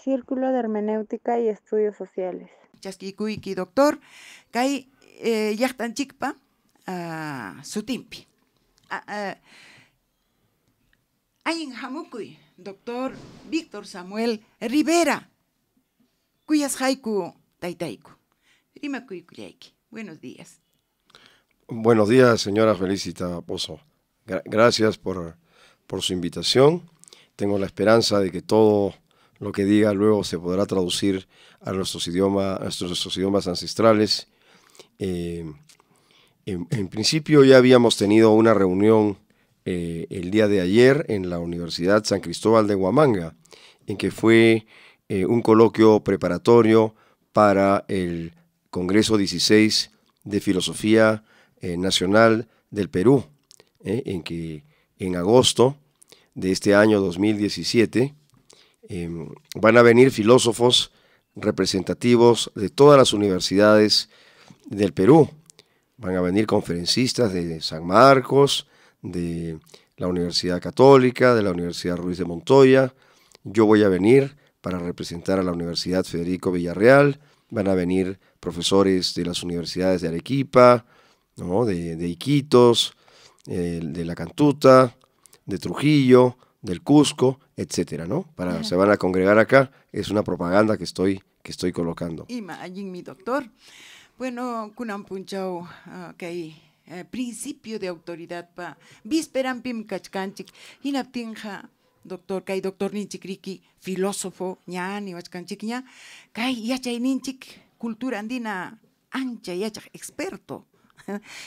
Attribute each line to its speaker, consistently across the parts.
Speaker 1: Círculo de Hermenéutica y Estudios Sociales.
Speaker 2: Chasquicuyki, doctor, kay llaqtanchikpa sutimpi. Ayin hamukuy, doctor Víctor Samuel Rivera. Cuyas haiku taitaiku. Rimakuykuyaiki. Buenos días.
Speaker 3: Buenos días, señora Felicita Pozo. Gracias por su invitación. Tengo la esperanza de que todo lo que diga luego se podrá traducir a nuestros idiomas ancestrales. En principio ya habíamos tenido una reunión el día de ayer en la Universidad San Cristóbal de Huamanga, en que fue un coloquio preparatorio para el Congreso 16 de Filosofía Nacional del Perú, en que en agosto de este año 2017 van a venir filósofos representativos de todas las universidades del Perú. Van a venir conferencistas de San Marcos, de la Universidad Católica, de la Universidad Ruiz de Montoya. Yo voy a venir para representar a la Universidad Federico Villarreal. Van a venir profesores de las universidades de Arequipa, ¿no? de Iquitos, de La Cantuta, de Trujillo, del Cusco, etcétera, ¿no? Se van a congregar acá. Es una propaganda que estoy colocando.
Speaker 2: Ima, allí mi doctor. Bueno, kunam punchau que hay principio de autoridad pa vísperan pim kachkanchik hinaptinja doctor kay doctor ninchik riki filósofo ñani wachkanchik ña kay yachay ninchik cultura andina ancha yachak experto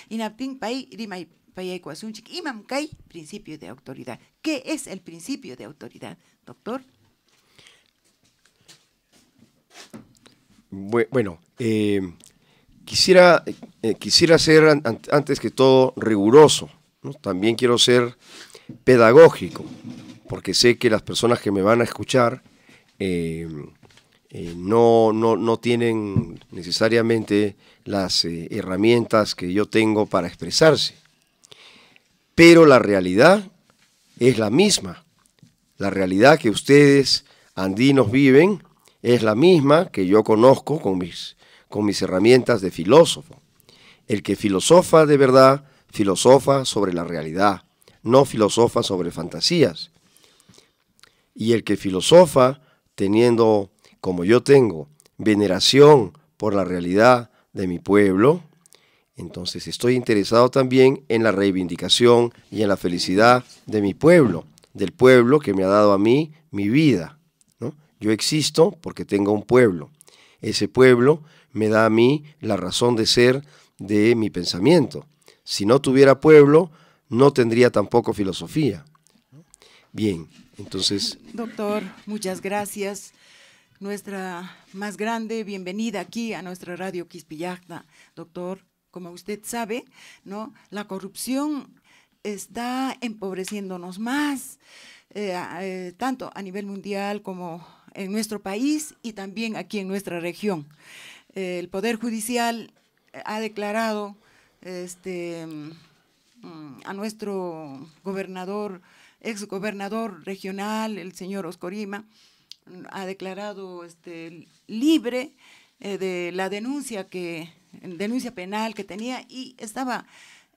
Speaker 2: hinaptin pay rimay payaykuasunchik imam kay principio de autoridad. ¿Qué es el principio de autoridad, doctor?
Speaker 3: Bueno, quisiera ser antes que todo riguroso, ¿no? También quiero ser pedagógico, porque sé que las personas que me van a escuchar no tienen necesariamente las herramientas que yo tengo para expresarse. Pero la realidad es la misma. La realidad que ustedes, andinos, viven es la misma que yo conozco con mis herramientas de filósofo. El que filosofa de verdad, filosofa sobre la realidad, no filosofa sobre fantasías. Y el que filosofa teniendo, como yo tengo, veneración por la realidad de mi pueblo, entonces estoy interesado también en la reivindicación y en la felicidad de mi pueblo, del pueblo que me ha dado a mí mi vida, ¿no? Yo existo porque tengo un pueblo. Ese pueblo me da a mí la razón de ser de mi pensamiento. Si no tuviera pueblo, no tendría tampoco filosofía. Bien, entonces...
Speaker 2: Doctor, muchas gracias. Nuestra más grande bienvenida aquí a nuestra radio Quispillacta. Doctor, como usted sabe, ¿no? La corrupción está empobreciéndonos más, tanto a nivel mundial como en nuestro país y también aquí en nuestra región. El Poder Judicial ha declarado a nuestro gobernador, exgobernador regional, el señor Oscorima, ha declarado libre de la denuncia penal que tenía y estaba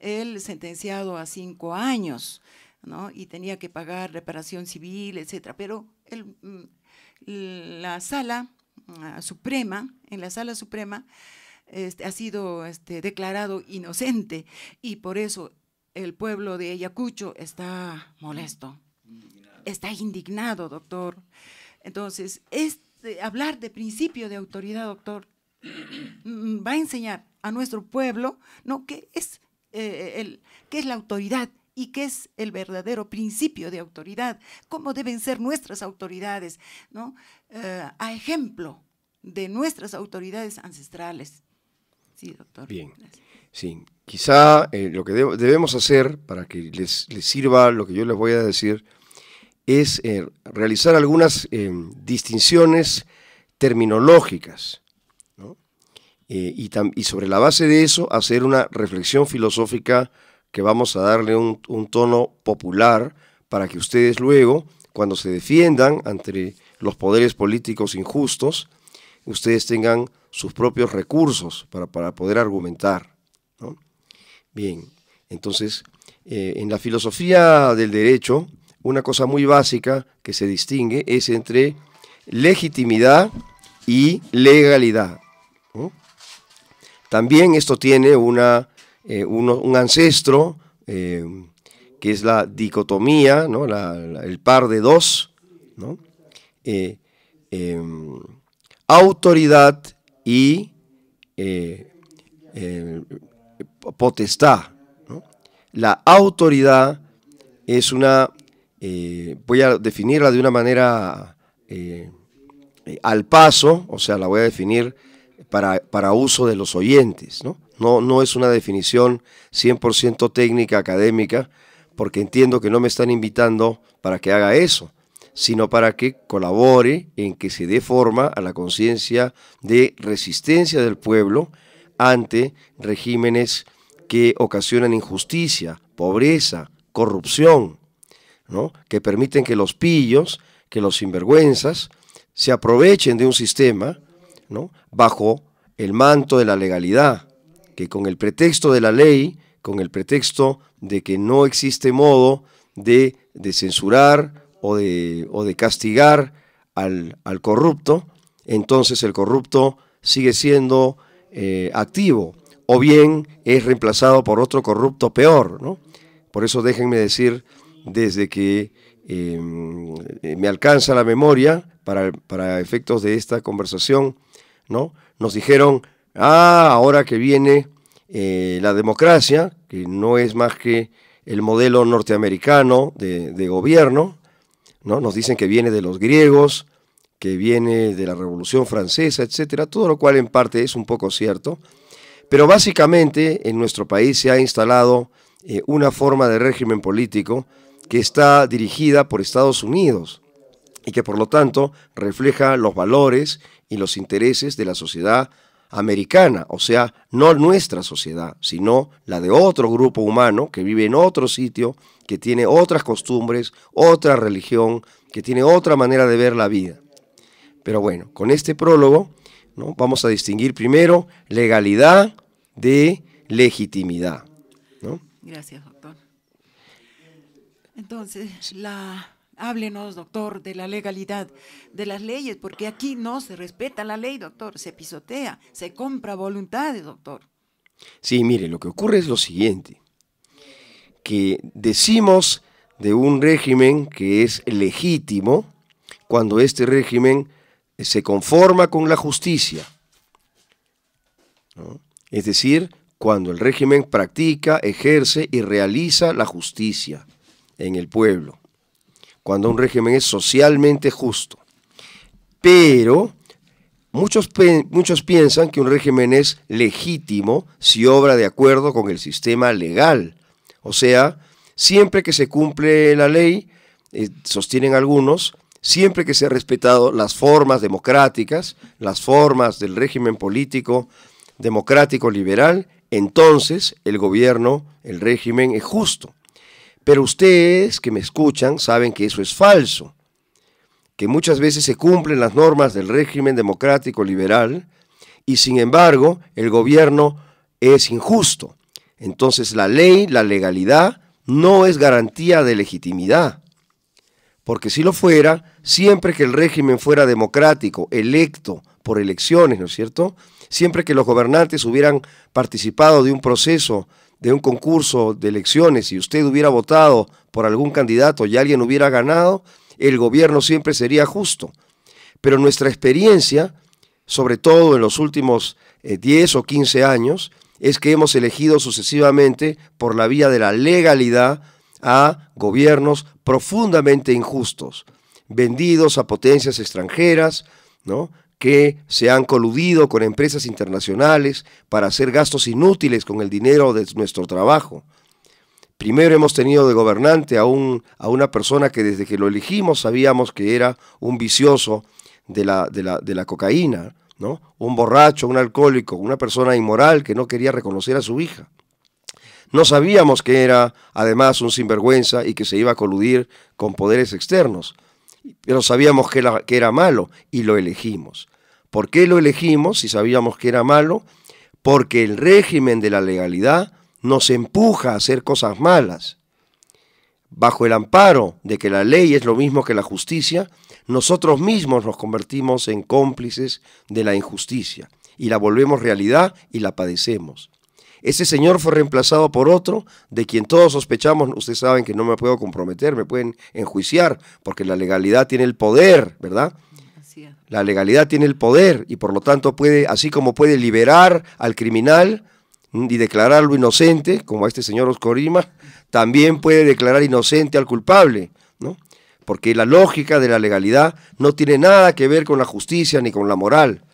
Speaker 2: él sentenciado a 5 años, ¿no? Y tenía que pagar reparación civil, etcétera. Pero en la sala suprema ha sido declarado inocente y por eso el pueblo de Ayacucho está molesto, está indignado, doctor. Entonces, hablar de principio de autoridad, doctor, va a enseñar a nuestro pueblo, ¿no?, qué es la autoridad y qué es el verdadero principio de autoridad, cómo deben ser nuestras autoridades, ¿no? A ejemplo de nuestras autoridades ancestrales. Sí, doctor.
Speaker 3: Bien, sí. Quizá lo que debemos hacer para que les sirva lo que yo les voy a decir es realizar algunas distinciones terminológicas, ¿no? Y sobre la base de eso hacer una reflexión filosófica que vamos a darle un tono popular para que ustedes luego, cuando se defiendan ante los poderes políticos injustos, ustedes tengan sus propios recursos para poder argumentar, ¿no? Bien, entonces, en la filosofía del derecho, una cosa muy básica que se distingue es entre legitimidad y legalidad, ¿no? También esto tiene un ancestro, que es la dicotomía, ¿no? El par de dos, ¿no? Autoridad y potestad, ¿no? La autoridad es voy a definirla de una manera al paso, o sea, la voy a definir para uso de los oyentes, ¿no? No es una definición 100% técnica, académica, porque entiendo que no me están invitando para que haga eso, sino para que colabore en que se dé forma a la conciencia de resistencia del pueblo ante regímenes que ocasionan injusticia, pobreza, corrupción, ¿no? Que permiten que los pillos, que los sinvergüenzas, se aprovechen de un sistema, ¿no? Bajo el manto de la legalidad, que con el pretexto de la ley, con el pretexto de que no existe modo de censurar o de castigar al corrupto, entonces el corrupto sigue siendo activo, o bien es reemplazado por otro corrupto peor, ¿no? Por eso déjenme decir, desde que me alcanza la memoria, para efectos de esta conversación, ¿no? Nos dijeron, ahora que viene la democracia, que no es más que el modelo norteamericano de gobierno, ¿no? Nos dicen que viene de los griegos, que viene de la Revolución Francesa, etcétera, todo lo cual en parte es un poco cierto, pero básicamente en nuestro país se ha instalado una forma de régimen político que está dirigida por Estados Unidos y que por lo tanto refleja los valores y los intereses de la sociedad americana, o sea, no nuestra sociedad, sino la de otro grupo humano que vive en otro sitio, que tiene otras costumbres, otra religión, que tiene otra manera de ver la vida. Pero bueno, con este prólogo, ¿no? Vamos a distinguir primero legalidad de legitimidad, ¿no?
Speaker 2: Gracias, doctor. Entonces, háblenos, doctor, de la legalidad de las leyes, porque aquí no se respeta la ley, doctor, se pisotea, se compra voluntades, doctor.
Speaker 3: Sí, mire, lo que ocurre es lo siguiente, que decimos de un régimen que es legítimo cuando este régimen se conforma con la justicia, ¿no? Es decir, cuando el régimen practica, ejerce y realiza la justicia en el pueblo, cuando un régimen es socialmente justo. Pero muchos piensan que un régimen es legítimo si obra de acuerdo con el sistema legal. O sea, siempre que se cumple la ley, sostienen algunos, siempre que se han respetado las formas democráticas, las formas del régimen político democrático liberal, entonces el gobierno, el régimen es justo. Pero ustedes que me escuchan saben que eso es falso, que muchas veces se cumplen las normas del régimen democrático liberal y sin embargo el gobierno es injusto. Entonces la ley, la legalidad, no es garantía de legitimidad, porque si lo fuera, siempre que el régimen fuera democrático, electo por elecciones, ¿no es cierto?, siempre que los gobernantes hubieran participado de un proceso, de un concurso de elecciones, y usted hubiera votado por algún candidato y alguien hubiera ganado, el gobierno siempre sería justo. Pero nuestra experiencia, sobre todo en los últimos 10 o 15 años, es que hemos elegido sucesivamente por la vía de la legalidad a gobiernos profundamente injustos, vendidos a potencias extranjeras, ¿no?, que se han coludido con empresas internacionales para hacer gastos inútiles con el dinero de nuestro trabajo. Primero hemos tenido de gobernante a una persona que desde que lo elegimos sabíamos que era un vicioso de la cocaína, ¿no?, un borracho, un alcohólico, una persona inmoral que no quería reconocer a su hija. No sabíamos que era además un sinvergüenza y que se iba a coludir con poderes externos. pero sabíamos que era malo y lo elegimos. ¿Por qué lo elegimos si sabíamos que era malo? Porque el régimen de la legalidad nos empuja a hacer cosas malas. Bajo el amparo de que la ley es lo mismo que la justicia, nosotros mismos nos convertimos en cómplices de la injusticia y la volvemos realidad y la padecemos. Ese señor fue reemplazado por otro de quien todos sospechamos. Ustedes saben que no me puedo comprometer, me pueden enjuiciar, porque la legalidad tiene el poder, ¿verdad? La legalidad tiene el poder y por lo tanto puede, así como puede liberar al criminal y declararlo inocente, como a este señor Oscorima, también puede declarar inocente al culpable, ¿no? Porque la lógica de la legalidad no tiene nada que ver con la justicia ni con la moral,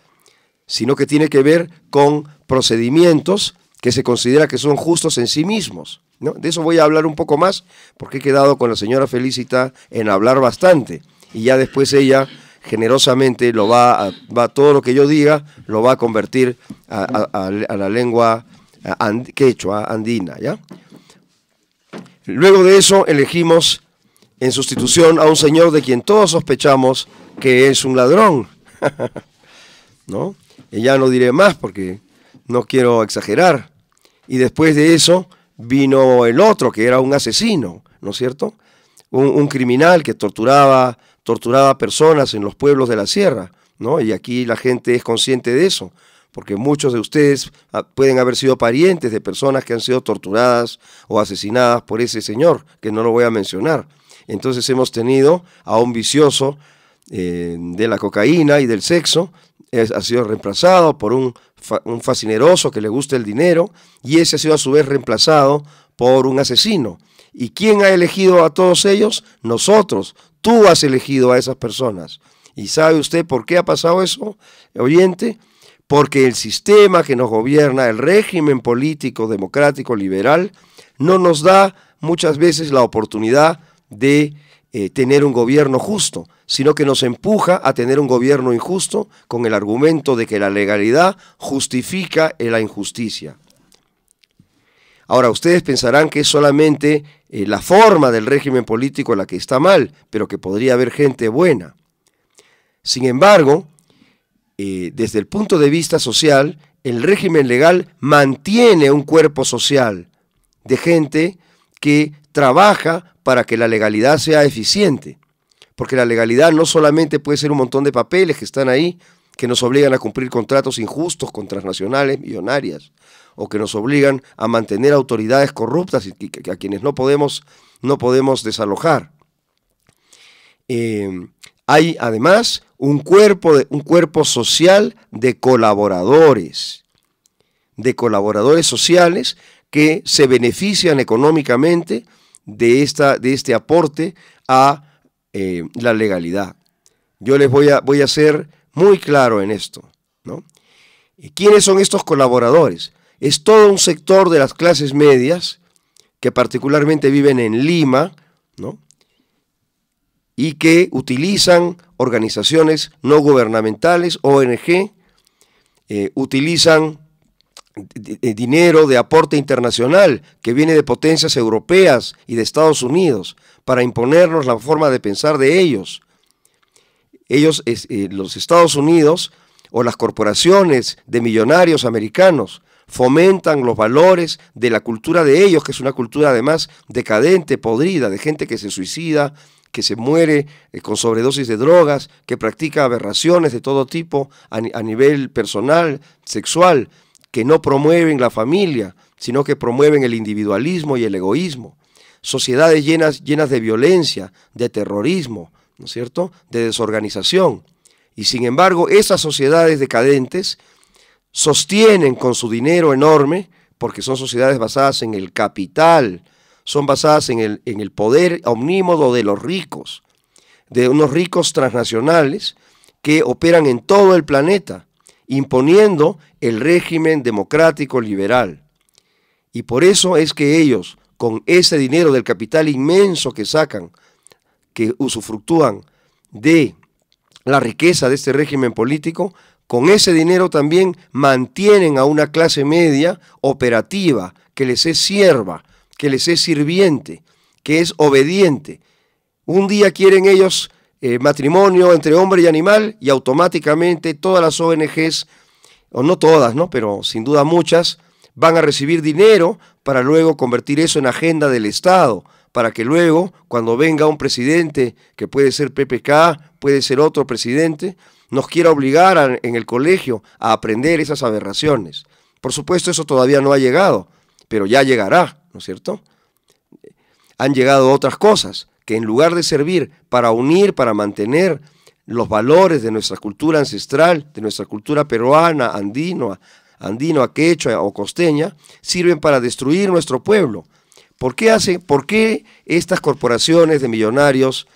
Speaker 3: sino que tiene que ver con procedimientos que se considera que son justos en sí mismos, ¿no? De eso voy a hablar un poco más, porque he quedado con la señora Felicita en hablar bastante, y ya después ella generosamente todo lo que yo diga lo va a convertir a la lengua quechua, andina, ¿ya? Luego de eso elegimos en sustitución a un señor de quien todos sospechamos que es un ladrón, ¿no? Y ya no diré más porque no quiero exagerar. Y después de eso vino el otro, que era un asesino, ¿no es cierto? Un criminal que torturaba personas en los pueblos de la sierra, ¿no? Y aquí la gente es consciente de eso, porque muchos de ustedes pueden haber sido parientes de personas que han sido torturadas o asesinadas por ese señor, que no lo voy a mencionar. Entonces hemos tenido a un vicioso de la cocaína y del sexo, ha sido reemplazado por un fascineroso que le gusta el dinero, y ese ha sido a su vez reemplazado por un asesino. ¿Y quién ha elegido a todos ellos? Nosotros. Tú has elegido a esas personas. ¿Y sabe usted por qué ha pasado eso, oyente? Porque el sistema que nos gobierna, el régimen político, democrático, liberal, no nos da muchas veces la oportunidad de tener un gobierno justo, sino que nos empuja a tener un gobierno injusto con el argumento de que la legalidad justifica la injusticia. Ahora, ustedes pensarán que es solamente la forma del régimen político la que está mal, pero que podría haber gente buena. Sin embargo, desde el punto de vista social, el régimen legal mantiene un cuerpo social de gente que trabaja para que la legalidad sea eficiente, porque la legalidad no solamente puede ser un montón de papeles que están ahí, que nos obligan a cumplir contratos injustos con transnacionales millonarias, o que nos obligan a mantener autoridades corruptas a quienes no podemos desalojar. Hay además un cuerpo social de colaboradores sociales que se benefician económicamente de este aporte a la legalidad. Yo les voy a ser muy claro en esto, ¿no? ¿Quiénes son estos colaboradores? Es todo un sector de las clases medias que particularmente viven en Lima, ¿no? Y que utilizan organizaciones no gubernamentales, ONG, utilizan dinero de aporte internacional que viene de potencias europeas y de Estados Unidos para imponernos la forma de pensar de ellos. Los Estados Unidos o las corporaciones de millonarios americanos fomentan los valores de la cultura de ellos, que es una cultura además decadente, podrida, de gente que se suicida, que se muere con sobredosis de drogas, que practica aberraciones de todo tipo a nivel personal, sexual, que no promueven la familia, sino que promueven el individualismo y el egoísmo. Sociedades llenas de violencia, de terrorismo, ¿no es cierto?, de desorganización. Y sin embargo, esas sociedades decadentes sostienen con su dinero enorme, porque son sociedades basadas en el capital, son basadas en el poder omnímodo de los ricos, de unos ricos transnacionales que operan en todo el planeta, imponiendo el régimen democrático liberal. Y por eso es que ellos, con ese dinero del capital inmenso que sacan, que usufructúan de la riqueza de este régimen político, con ese dinero también mantienen a una clase media operativa, que les es sierva, que les es sirviente, que es obediente. Un día quieren ellos matrimonio entre hombre y animal, y automáticamente todas las ONGs, o no todas, ¿no?, pero sin duda muchas, van a recibir dinero para luego convertir eso en agenda del Estado, para que luego, cuando venga un presidente, que puede ser PPK, puede ser otro presidente, nos quiera obligar en el colegio a aprender esas aberraciones. Por supuesto, eso todavía no ha llegado, pero ya llegará, ¿no es cierto? Han llegado otras cosas, que en lugar de servir para unir, para mantener los valores de nuestra cultura ancestral, de nuestra cultura peruana, andino, quechua o costeña, sirven para destruir nuestro pueblo. ¿Por qué estas corporaciones de millonarios,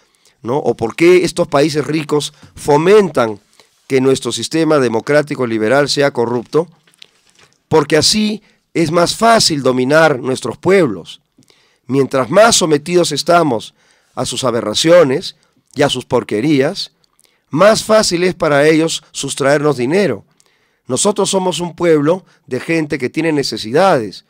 Speaker 3: ¿no?, o por qué estos países ricos fomentan que nuestro sistema democrático liberal sea corrupto? Porque así es más fácil dominar nuestros pueblos. Mientras más sometidos estamos a sus aberraciones y a sus porquerías, más fácil es para ellos sustraernos dinero. Nosotros somos un pueblo de gente que tiene necesidades.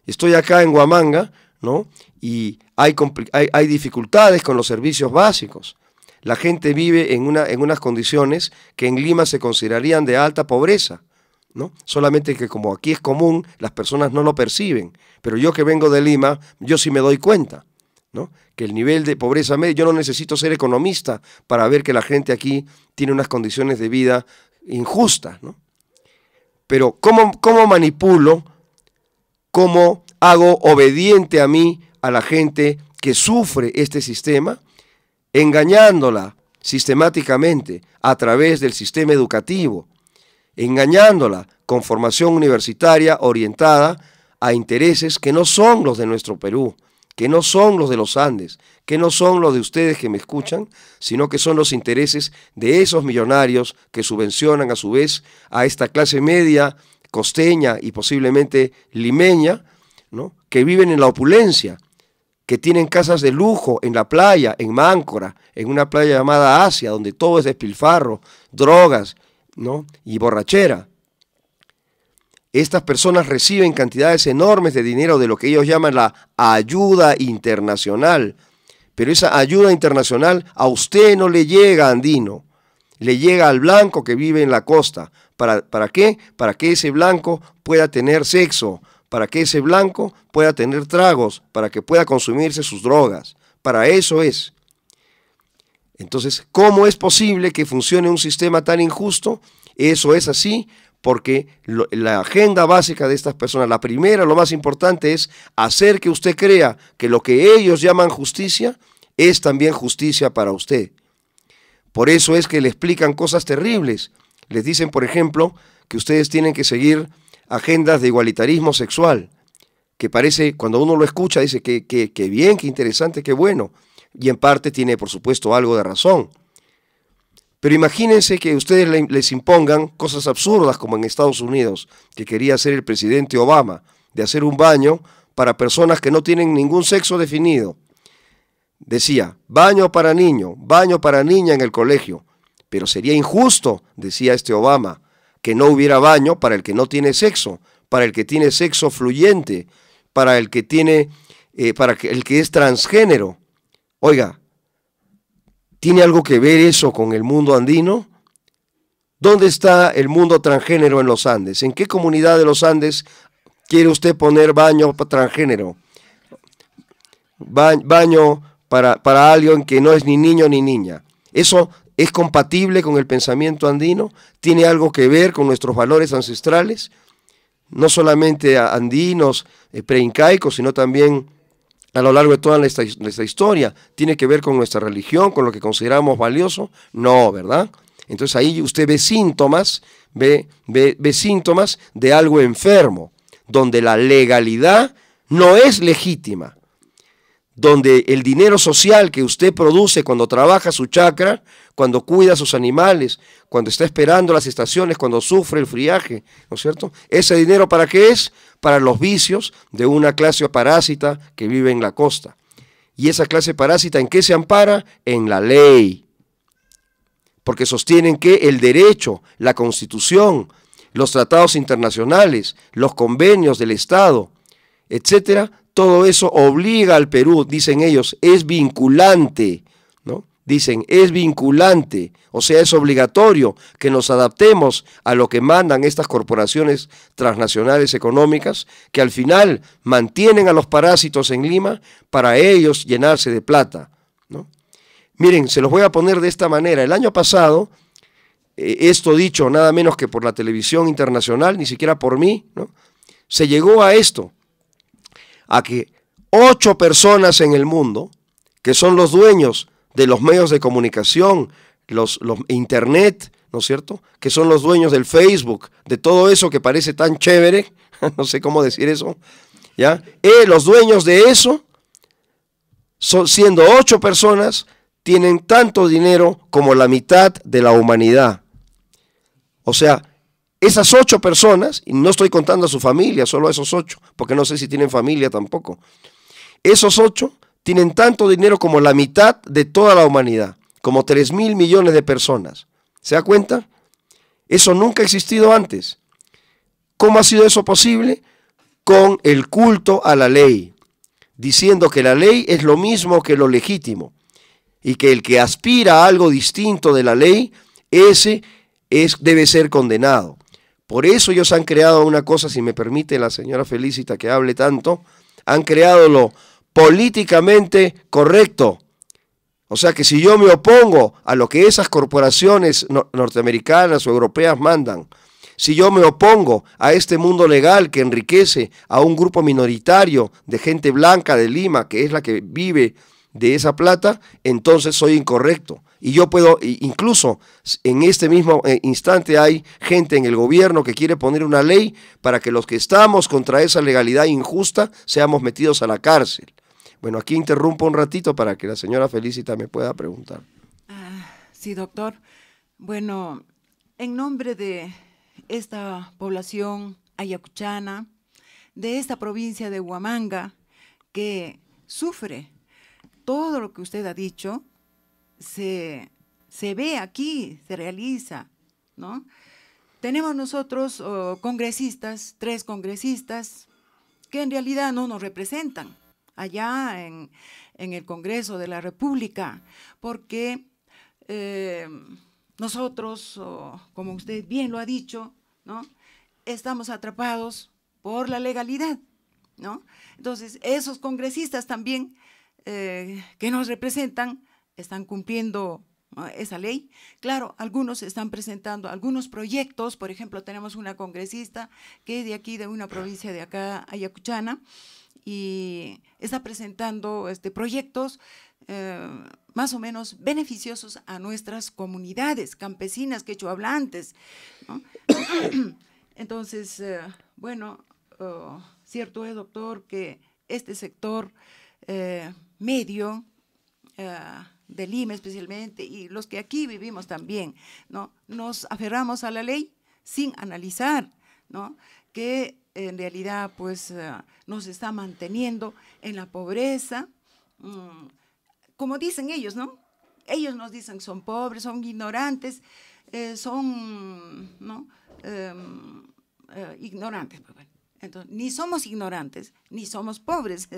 Speaker 3: Estoy acá en Huamanga, ¿no?, y hay dificultades con los servicios básicos. La gente vive en unas condiciones que en Lima se considerarían de alta pobreza, ¿no? Solamente que como aquí es común, las personas no lo perciben. Pero yo que vengo de Lima, yo sí me doy cuenta, ¿no?, que el nivel de pobreza media, yo no necesito ser economista para ver que la gente aquí tiene unas condiciones de vida injustas, ¿no? Pero ¿cómo manipulo, cómo hago obediente a mí a la gente que sufre este sistema? Engañándola sistemáticamente a través del sistema educativo, engañándola con formación universitaria orientada a intereses que no son los de nuestro Perú, que no son los de los Andes, que no son los de ustedes que me escuchan, sino que son los intereses de esos millonarios que subvencionan a su vez a esta clase media costeña y posiblemente limeña, ¿no?, que viven en la opulencia, que tienen casas de lujo en la playa, en Máncora, en una playa llamada Asia, donde todo es despilfarro, drogas, ¿no?, y borrachera. Estas personas reciben cantidades enormes de dinero de lo que ellos llaman la ayuda internacional, pero esa ayuda internacional a usted no le llega, andino, le llega al blanco que vive en la costa. ¿Para qué? Para que ese blanco pueda tener sexo, para que ese blanco pueda tener tragos, para que pueda consumirse sus drogas. Para eso es. Entonces, ¿cómo es posible que funcione un sistema tan injusto? Eso es así porque la agenda básica de estas personas, la primera, lo más importante, es hacer que usted crea que lo que ellos llaman justicia es también justicia para usted. Por eso es que le explican cosas terribles. Les dicen, por ejemplo, que ustedes tienen que seguir agendas de igualitarismo sexual, que parece, cuando uno lo escucha, dice que bien, que interesante, que bueno, y en parte tiene, por supuesto, algo de razón. Pero imagínense que ustedes les impongan cosas absurdas, como en Estados Unidos, que quería hacer el presidente Obama, de hacer un baño para personas que no tienen ningún sexo definido. Decía, baño para niño, baño para niña en el colegio, pero sería injusto, decía este Obama, que no hubiera baño para el que no tiene sexo, para el que tiene sexo fluyente, para el que tiene, el que es transgénero. Oiga, ¿tiene algo que ver eso con el mundo andino? ¿Dónde está el mundo transgénero en los Andes? ¿En qué comunidad de los Andes quiere usted poner baño transgénero? Baño para alguien que no es ni niño ni niña. ¿Eso es compatible con el pensamiento andino? ¿Tiene algo que ver con nuestros valores ancestrales? No solamente andinos, preincaicos, sino también a lo largo de toda nuestra historia. ¿Tiene que ver con nuestra religión, con lo que consideramos valioso? No, ¿verdad? Entonces ahí usted ve síntomas, ve síntomas de algo enfermo, donde la legalidad no es legítima, donde el dinero social que usted produce cuando trabaja su chacra, cuando cuida a sus animales, cuando está esperando las estaciones, cuando sufre el friaje, ¿no es cierto? ¿Ese dinero para qué es? Para los vicios de una clase parásita que vive en la costa. ¿Y esa clase parásita en qué se ampara? En la ley. Porque sostienen que el derecho, la Constitución, los tratados internacionales, los convenios del Estado, etcétera, todo eso obliga al Perú, dicen ellos, es vinculante, ¿no? Dicen, es vinculante, o sea, es obligatorio que nos adaptemos a lo que mandan estas corporaciones transnacionales económicas, que al final mantienen a los parásitos en Lima para ellos llenarse de plata, ¿no? Miren, se los voy a poner de esta manera. El año pasado, esto dicho nada menos que por la televisión internacional, ni siquiera por mí, ¿no? Se llegó a esto, a que 8 personas en el mundo, que son los dueños de los medios de comunicación, los internet, ¿no es cierto?, que son los dueños del Facebook, de todo eso que parece tan chévere, no sé cómo decir eso, ¿ya? Los dueños de eso, siendo 8 personas, tienen tanto dinero como la mitad de la humanidad. O sea, esas 8 personas, y no estoy contando a su familia, solo a esos 8, porque no sé si tienen familia tampoco, esos 8 tienen tanto dinero como la mitad de toda la humanidad, como 3.000 millones de personas. ¿Se da cuenta? Eso nunca ha existido antes. ¿Cómo ha sido eso posible? Con el culto a la ley, diciendo que la ley es lo mismo que lo legítimo, y que el que aspira a algo distinto de la ley, ese debe ser condenado. Por eso ellos han creado una cosa, si me permite la señora Felicita que hable tanto, han creado lo políticamente correcto. O sea que si yo me opongo a lo que esas corporaciones norteamericanas o europeas mandan, si yo me opongo a este mundo legal que enriquece a un grupo minoritario de gente blanca de Lima, que es la que vive de esa plata, entonces soy incorrecto. Y yo puedo, incluso en este mismo instante hay gente en el gobierno que quiere poner una ley para que los que estamos contra esa legalidad injusta seamos metidos a la cárcel. Bueno, aquí interrumpo un ratito para que la señora Felicita me pueda preguntar.
Speaker 2: Sí, doctor. Bueno, en nombre de esta población ayacuchana, de esta provincia de Huamanga, que sufre todo lo que usted ha dicho, se ve aquí, se realiza, ¿no? Tenemos nosotros congresistas, 3 congresistas, que en realidad no nos representan allá en el Congreso de la República, porque nosotros, como usted bien lo ha dicho, ¿no?, estamos atrapados por la legalidad, ¿no? Entonces, esos congresistas también que nos representan están cumpliendo esa ley. Claro, algunos están presentando algunos proyectos. Por ejemplo, tenemos una congresista que es de aquí, de una provincia de acá, ayacuchana, y está presentando proyectos más o menos beneficiosos a nuestras comunidades campesinas, quechohablantes, ¿no? Entonces, bueno, cierto es, doctor, que este sector medio de Lima especialmente, y los que aquí vivimos también, ¿no?, nos aferramos a la ley sin analizar, ¿no?, que en realidad pues nos está manteniendo en la pobreza, como dicen ellos, ¿no? Ellos nos dicen son pobres, son ignorantes, son, ¿no?, ignorantes. Pues bueno, entonces, ni somos ignorantes, ni somos pobres,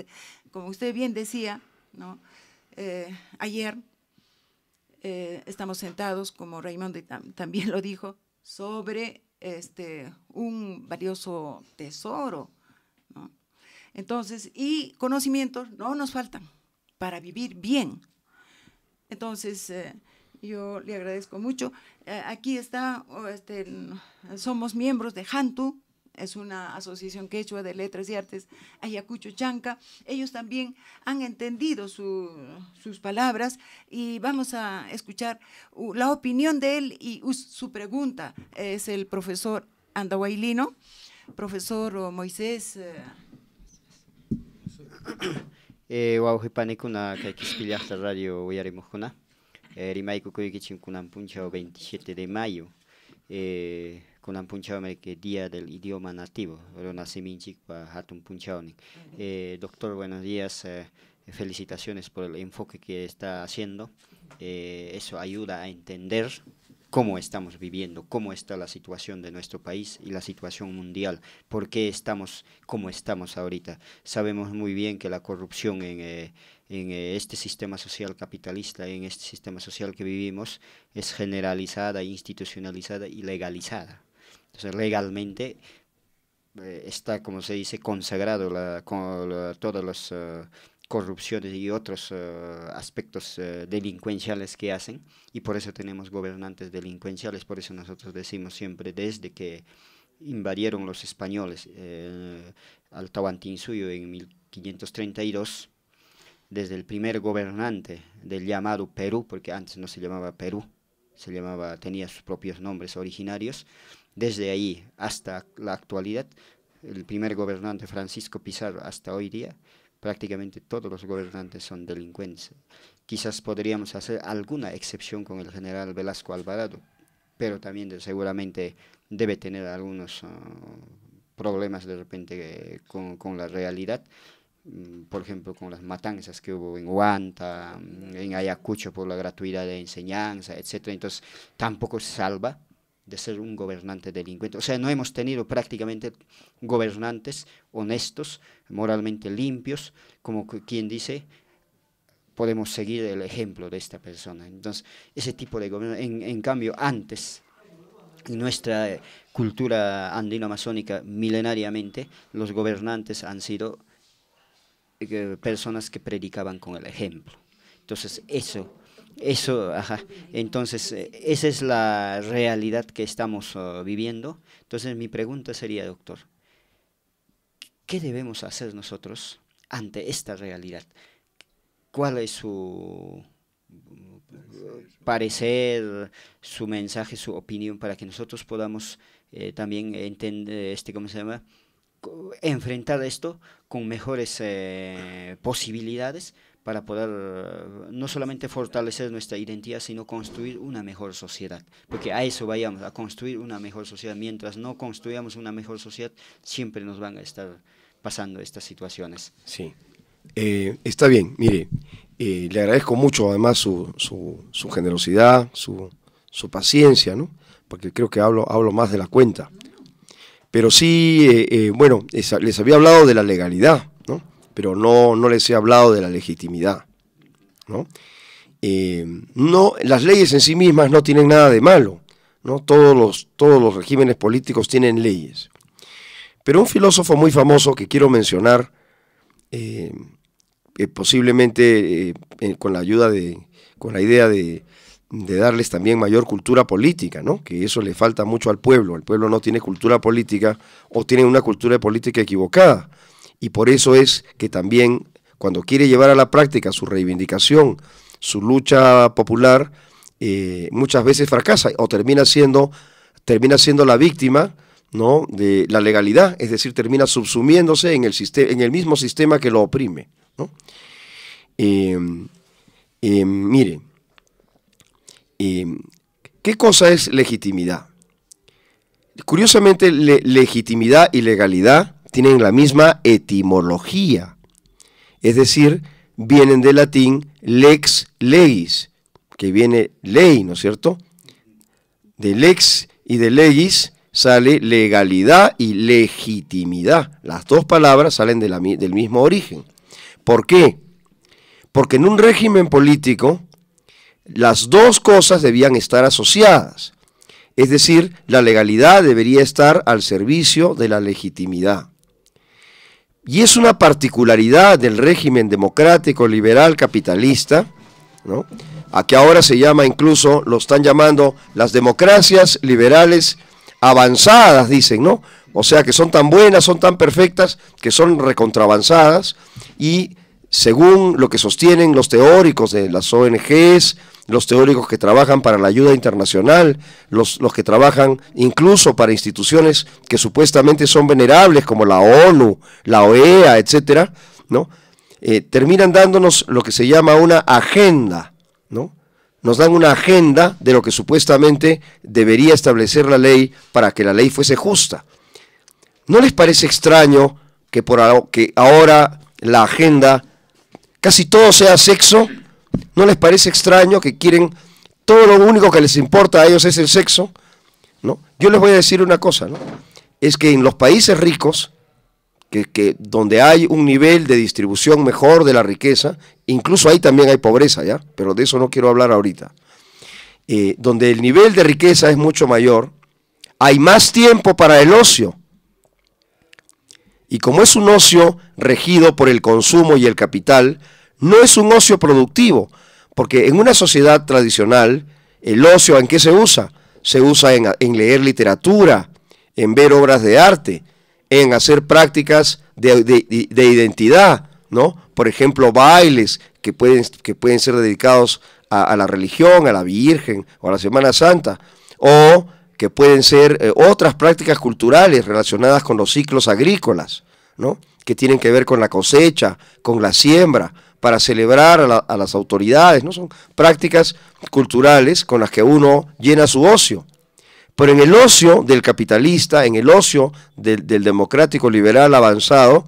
Speaker 2: como usted bien decía, ¿no? Ayer estamos sentados, como Raimundo también lo dijo, sobre un valioso tesoro, ¿no? Entonces, y conocimientos no nos faltan para vivir bien. Entonces, yo le agradezco mucho. Aquí está, somos miembros de Hantu, es una asociación quechua de letras y artes, Ayacucho Chanca. Ellos también han entendido sus palabras y vamos a escuchar la opinión de él y su pregunta. Es el profesor Andahuaylino, profesor Moisés.
Speaker 4: Wauhipanikuna Kaikispillasta Radio Huyarimujuna, Rimaiku Kuikichin Kunan Punchao 27 de mayo. Kunan Punchao que Día del Idioma Nativo, Ronaseminchik Hatun Punchaoni. Doctor, buenos días, felicitaciones por el enfoque que está haciendo. Eso ayuda a entender cómo estamos viviendo, cómo está la situación de nuestro país y la situación mundial, por qué estamos como estamos ahorita. Sabemos muy bien que la corrupción en en este sistema social capitalista, en este sistema social que vivimos, es generalizada, institucionalizada y legalizada. Entonces, legalmente está, como se dice, consagrado todas las corrupciones y otros aspectos delincuenciales que hacen, y por eso tenemos gobernantes delincuenciales. Por eso nosotros decimos siempre, desde que invadieron los españoles al Tahuantinsuyo en 1532, desde el primer gobernante del llamado Perú, porque antes no se llamaba Perú, tenía sus propios nombres originarios, desde ahí hasta la actualidad, el primer gobernante Francisco Pizarro hasta hoy día, prácticamente todos los gobernantes son delincuentes. Quizás podríamos hacer alguna excepción con el general Velasco Alvarado, pero también seguramente debe tener algunos problemas de repente con la realidad, por ejemplo con las matanzas que hubo en Huanta, en Ayacucho por la gratuidad de enseñanza, etcétera. Entonces tampoco se salva de ser un gobernante delincuente. O sea, no hemos tenido prácticamente gobernantes honestos, moralmente limpios, como quien dice, podemos seguir el ejemplo de esta persona. Entonces, ese tipo de gobierno, en cambio, antes, en nuestra cultura andino-amazónica, milenariamente, los gobernantes han sido personas que predicaban con el ejemplo. Entonces, ajá. Entonces, esa es la realidad que estamos viviendo. Entonces, mi pregunta sería, doctor, ¿qué debemos hacer nosotros ante esta realidad? ¿Cuál es su parecer, su mensaje, su opinión, para que nosotros podamos también entender, ¿cómo se llama?, enfrentar esto con mejores posibilidades, para poder no solamente fortalecer nuestra identidad, sino construir una mejor sociedad? Porque a eso vayamos, a construir una mejor sociedad. Mientras no construyamos una mejor sociedad, siempre nos van a estar pasando estas situaciones.
Speaker 3: Sí, está bien, mire, le agradezco mucho además su generosidad, su paciencia, ¿no? Porque creo que hablo más de la cuenta. Pero sí, bueno, les había hablado de la legalidad, ¿no? Pero no les he hablado de la legitimidad, ¿no? Las leyes en sí mismas no tienen nada de malo, ¿no? Todos los regímenes políticos tienen leyes. Pero un filósofo muy famoso que quiero mencionar, posiblemente con la idea de darles también mayor cultura política, ¿no? Que eso le falta mucho al pueblo. El pueblo no tiene cultura política, o tiene una cultura política equivocada. Y por eso es que también, cuando quiere llevar a la práctica su reivindicación, su lucha popular, muchas veces fracasa o termina siendo la víctima, ¿no?, de la legalidad, es decir, termina subsumiéndose en el mismo sistema que lo oprime, ¿no? Mire, ¿qué cosa es legitimidad? Curiosamente, legitimidad y legalidad tienen la misma etimología, es decir, vienen del latín lex legis, que viene ley, ¿no es cierto? De lex y de legis sale legalidad y legitimidad. Las dos palabras salen del mismo origen. ¿Por qué? Porque en un régimen político las dos cosas debían estar asociadas. Es decir, la legalidad debería estar al servicio de la legitimidad. Y es una particularidad del régimen democrático, liberal, capitalista, ¿no?, a que ahora se llama, incluso lo están llamando las democracias liberales avanzadas, dicen, ¿no? O sea, que son tan buenas, son tan perfectas, que son recontravanzadas, y según lo que sostienen los teóricos de las ONGs, los teóricos que trabajan para la ayuda internacional, los que trabajan incluso para instituciones que supuestamente son venerables, como la ONU, la OEA, etcétera, ¿no?, terminan dándonos lo que se llama una agenda, ¿no? Nos dan una agenda de lo que supuestamente debería establecer la ley para que la ley fuese justa. ¿No les parece extraño que que ahora la agenda casi todo sea sexo? ¿No les parece extraño que quieren, todo lo único que les importa a ellos es el sexo? ¿No? Yo les voy a decir una cosa, ¿no? Es que en los países ricos, donde hay un nivel de distribución mejor de la riqueza, incluso ahí también hay pobreza, ¿ya? Pero de eso no quiero hablar ahorita. Donde el nivel de riqueza es mucho mayor, hay más tiempo para el ocio. Y como es un ocio regido por el consumo y el capital, no es un ocio productivo, porque en una sociedad tradicional, el ocio, ¿en qué se usa? Se usa en leer literatura, en ver obras de arte, en hacer prácticas de identidad, ¿no? Por ejemplo, bailes que pueden ser dedicados a la religión, a la Virgen o a la Semana Santa, o que pueden ser otras prácticas culturales relacionadas con los ciclos agrícolas, ¿no? Que tienen que ver con la cosecha, con la siembra, para celebrar a las autoridades, ¿no? Son prácticas culturales con las que uno llena su ocio. Pero en el ocio del capitalista, en el ocio del democrático liberal avanzado,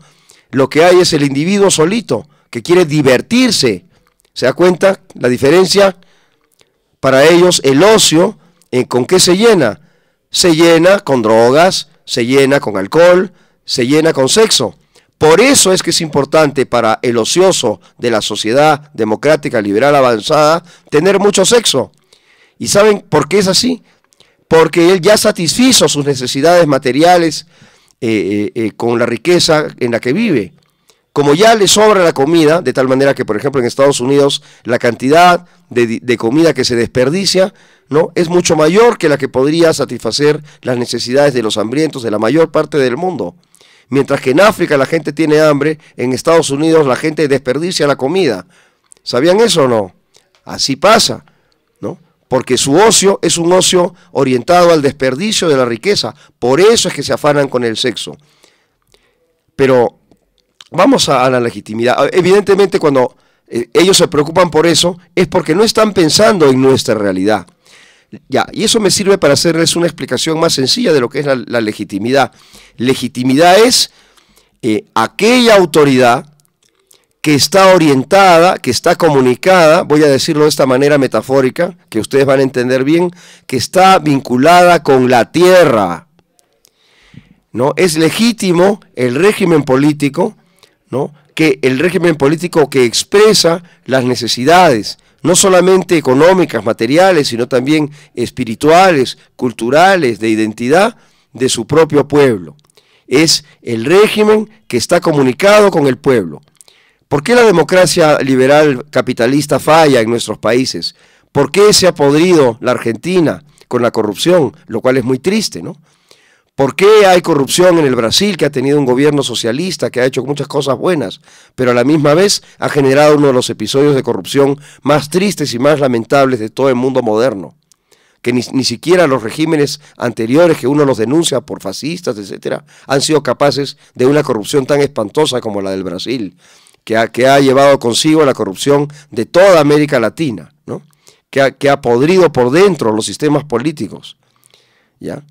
Speaker 3: lo que hay es el individuo solito, que quiere divertirse. ¿Se da cuenta la diferencia? Para ellos el ocio, ¿con qué se llena? Se llena con drogas, se llena con alcohol, se llena con sexo. Por eso es que es importante para el ocioso de la sociedad democrática liberal avanzada tener mucho sexo. ¿Y saben por qué es así? Porque él ya satisfizo sus necesidades materiales con la riqueza en la que vive. Como ya le sobra la comida, de tal manera que, por ejemplo, en Estados Unidos la cantidad de comida que se desperdicia, ¿no?, es mucho mayor que la que podría satisfacer las necesidades de los hambrientos de la mayor parte del mundo. Mientras que en África la gente tiene hambre, en Estados Unidos la gente desperdicia la comida. ¿Sabían eso o no? Así pasa, ¿no? Porque su ocio es un ocio orientado al desperdicio de la riqueza. Por eso es que se afanan con el sexo. Pero vamos a la legitimidad. Evidentemente cuando ellos se preocupan por eso es porque no están pensando en nuestra realidad. Ya, y eso me sirve para hacerles una explicación más sencilla de lo que es la legitimidad. Legitimidad es aquella autoridad que está orientada, que está comunicada, voy a decirlo de esta manera metafórica, que ustedes van a entender bien, que está vinculada con la tierra, ¿no? Es legítimo el régimen político, ¿no?, que el régimen político que expresa las necesidades, no solamente económicas, materiales, sino también espirituales, culturales, de identidad de su propio pueblo. Es el régimen que está comunicado con el pueblo. ¿Por qué la democracia liberal capitalista falla en nuestros países? ¿Por qué se ha podrido la Argentina con la corrupción? Lo cual es muy triste, ¿no? ¿Por qué hay corrupción en el Brasil, que ha tenido un gobierno socialista, que ha hecho muchas cosas buenas, pero a la misma vez ha generado uno de los episodios de corrupción más tristes y más lamentables de todo el mundo moderno? Que ni siquiera los regímenes anteriores, que uno los denuncia por fascistas, etcétera, han sido capaces de una corrupción tan espantosa como la del Brasil, que ha llevado consigo la corrupción de toda América Latina, ¿no? Que ha podrido por dentro los sistemas políticos, ¿ya?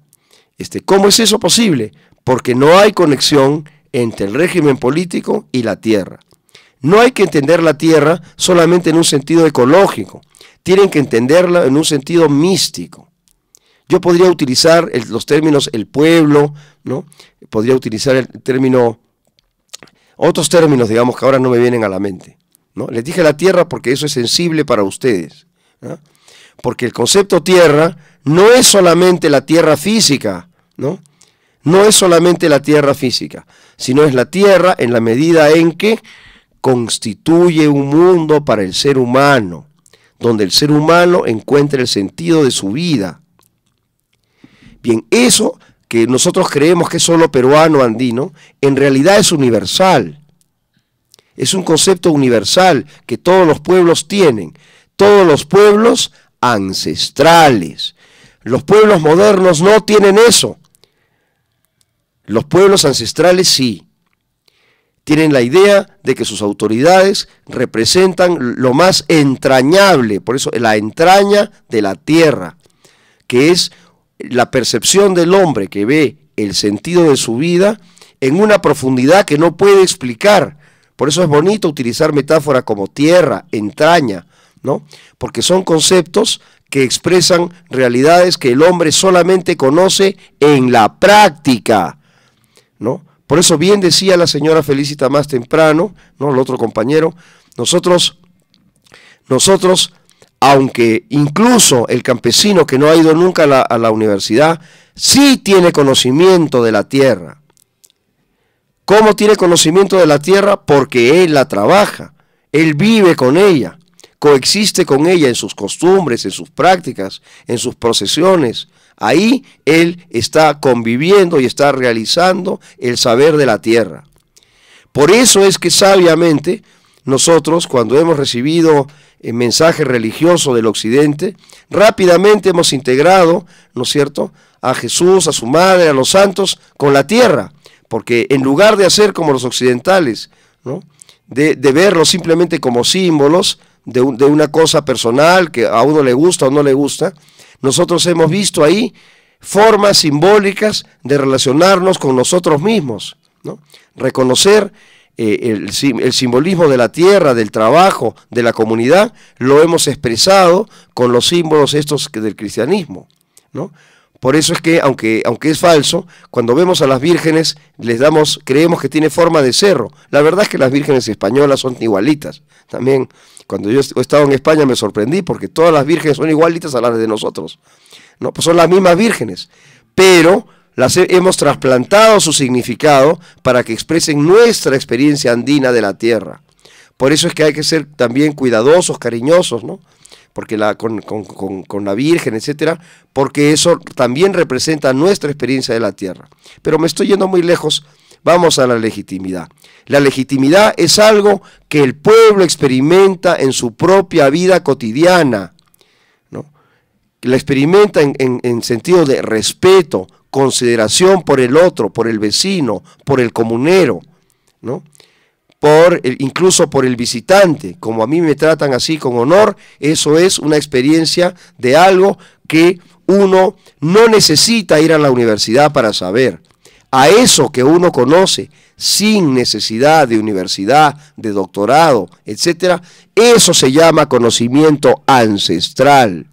Speaker 3: ¿Cómo es eso posible? Porque no hay conexión entre el régimen político y la tierra. No hay que entender la tierra solamente en un sentido ecológico, tienen que entenderla en un sentido místico. Yo podría utilizar los términos el pueblo, ¿no? Podría utilizar el término, otros términos, digamos, que ahora no me vienen a la mente, ¿no? Les dije la tierra porque eso es sensible para ustedes, ¿no? Porque el concepto tierra no es solamente la tierra física, ¿no? No es solamente la tierra física, sino es la tierra en la medida en que constituye un mundo para el ser humano, donde el ser humano encuentra el sentido de su vida. Bien, eso que nosotros creemos que es solo peruano, andino, en realidad es universal. Es un concepto universal que todos los pueblos tienen, todos los pueblos ancestrales. Los pueblos modernos no tienen eso. Los pueblos ancestrales sí. Tienen la idea de que sus autoridades representan lo más entrañable, por eso la entraña de la tierra, que es la percepción del hombre que ve el sentido de su vida en una profundidad que no puede explicar. Por eso es bonito utilizar metáforas como tierra, entraña, ¿no? Porque son conceptos que expresan realidades que el hombre solamente conoce en la práctica, ¿no? Por eso bien decía la señora Felicita más temprano, ¿no? El otro compañero, nosotros, aunque incluso el campesino que no ha ido nunca a la universidad, sí tiene conocimiento de la tierra. ¿Cómo tiene conocimiento de la tierra? Porque él la trabaja, él vive con ella, coexiste con ella en sus costumbres, en sus prácticas, en sus procesiones. Ahí él está conviviendo y está realizando el saber de la tierra. Por eso es que sabiamente nosotros, cuando hemos recibido el mensaje religioso del occidente, rápidamente hemos integrado, ¿no es cierto?, a Jesús, a su madre, a los santos, con la tierra. Porque en lugar de hacer como los occidentales, ¿no?, de verlos simplemente como símbolos de una cosa personal que a uno le gusta o no le gusta, nosotros hemos visto ahí formas simbólicas de relacionarnos con nosotros mismos, ¿no? Reconocer el simbolismo de la tierra, del trabajo, de la comunidad, lo hemos expresado con los símbolos estos del cristianismo, ¿no? Por eso es que, aunque es falso, cuando vemos a las vírgenes, creemos que tiene forma de cerro. La verdad es que las vírgenes españolas son igualitas. También, cuando yo he estado en España me sorprendí, porque todas las vírgenes son igualitas a las de nosotros, ¿no? Pues son las mismas vírgenes, pero las hemos trasplantado su significado para que expresen nuestra experiencia andina de la tierra. Por eso es que hay que ser también cuidadosos, cariñosos, ¿no? Porque con la Virgen, etcétera, porque eso también representa nuestra experiencia de la tierra. Pero me estoy yendo muy lejos, vamos a la legitimidad. La legitimidad es algo que el pueblo experimenta en su propia vida cotidiana, ¿no? La experimenta en sentido de respeto, consideración por el otro, por el vecino, por el comunero, ¿no? Incluso por el visitante, como a mí me tratan así con honor, eso es una experiencia de algo que uno no necesita ir a la universidad para saber. A eso que uno conoce sin necesidad de universidad, de doctorado, etcétera, eso se llama conocimiento ancestral.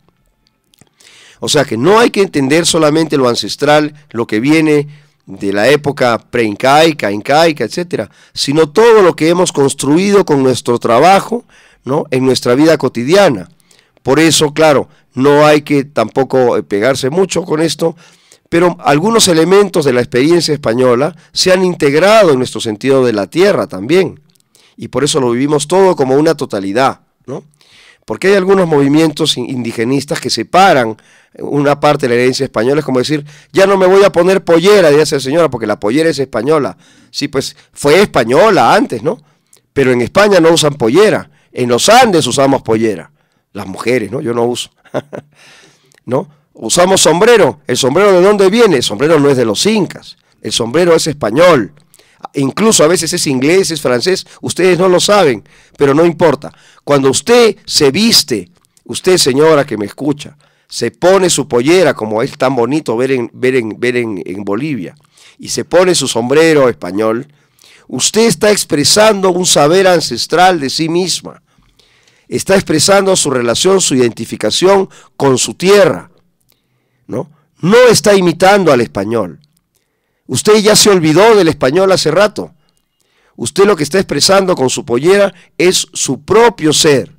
Speaker 3: O sea que no hay que entender solamente lo ancestral, lo que viene de la época preincaica, incaica, etcétera, sino todo lo que hemos construido con nuestro trabajo, ¿no?, en nuestra vida cotidiana. Por eso, claro, no hay que tampoco pegarse mucho con esto, pero algunos elementos de la experiencia española se han integrado en nuestro sentido de la tierra también, y por eso lo vivimos todo como una totalidad, ¿no? Porque hay algunos movimientos indigenistas que separan una parte de la herencia española, es como decir, ya no me voy a poner pollera, dice la señora, porque la pollera es española. Sí, pues fue española antes, ¿no? Pero en España no usan pollera, en los Andes usamos pollera, las mujeres, ¿no? Yo no uso, ¿no? Usamos sombrero. ¿El sombrero de dónde viene? El sombrero no es de los incas, el sombrero es español. Incluso a veces es inglés, es francés, ustedes no lo saben, pero no importa. Cuando usted se viste, usted señora que me escucha, se pone su pollera, como es tan bonito ver en Bolivia, y se pone su sombrero español, usted está expresando un saber ancestral de sí misma, está expresando su relación, su identificación con su tierra, ¿no? No está imitando al español. Usted ya se olvidó del español hace rato. Usted lo que está expresando con su pollera es su propio ser.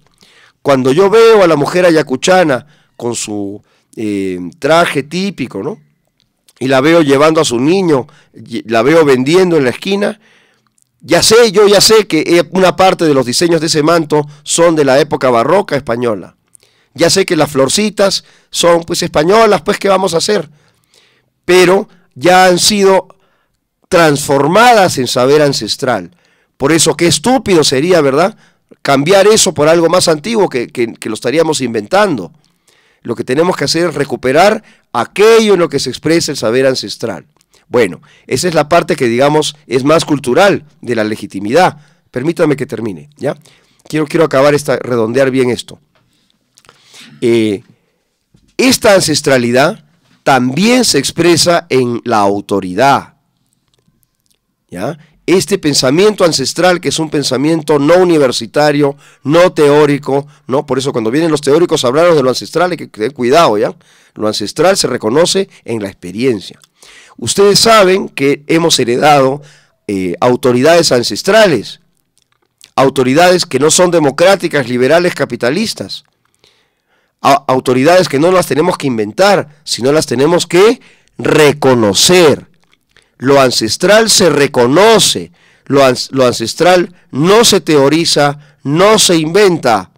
Speaker 3: Cuando yo veo a la mujer ayacuchana con su traje típico, ¿no?, y la veo llevando a su niño, la veo vendiendo en la esquina, yo ya sé que una parte de los diseños de ese manto son de la época barroca española. Ya sé que las florcitas son pues españolas, pues ¿qué vamos a hacer? Pero ya han sido transformadas en saber ancestral. Por eso qué estúpido sería, ¿verdad?, cambiar eso por algo más antiguo que lo estaríamos inventando. Lo que tenemos que hacer es recuperar aquello en lo que se expresa el saber ancestral. Bueno, esa es la parte que, digamos, es más cultural de la legitimidad. Permítame que termine, ¿ya? Quiero acabar redondear bien esto. Esta ancestralidad también se expresa en la autoridad, ¿ya? Este pensamiento ancestral, que es un pensamiento no universitario, no teórico, ¿no? Por eso cuando vienen los teóricos a hablar de lo ancestral hay que tener cuidado, ¿ya? Lo ancestral se reconoce en la experiencia. Ustedes saben que hemos heredado autoridades ancestrales, autoridades que no son democráticas, liberales, capitalistas, autoridades que no las tenemos que inventar, sino las tenemos que reconocer. Lo ancestral se reconoce, lo ancestral no se teoriza, no se inventa,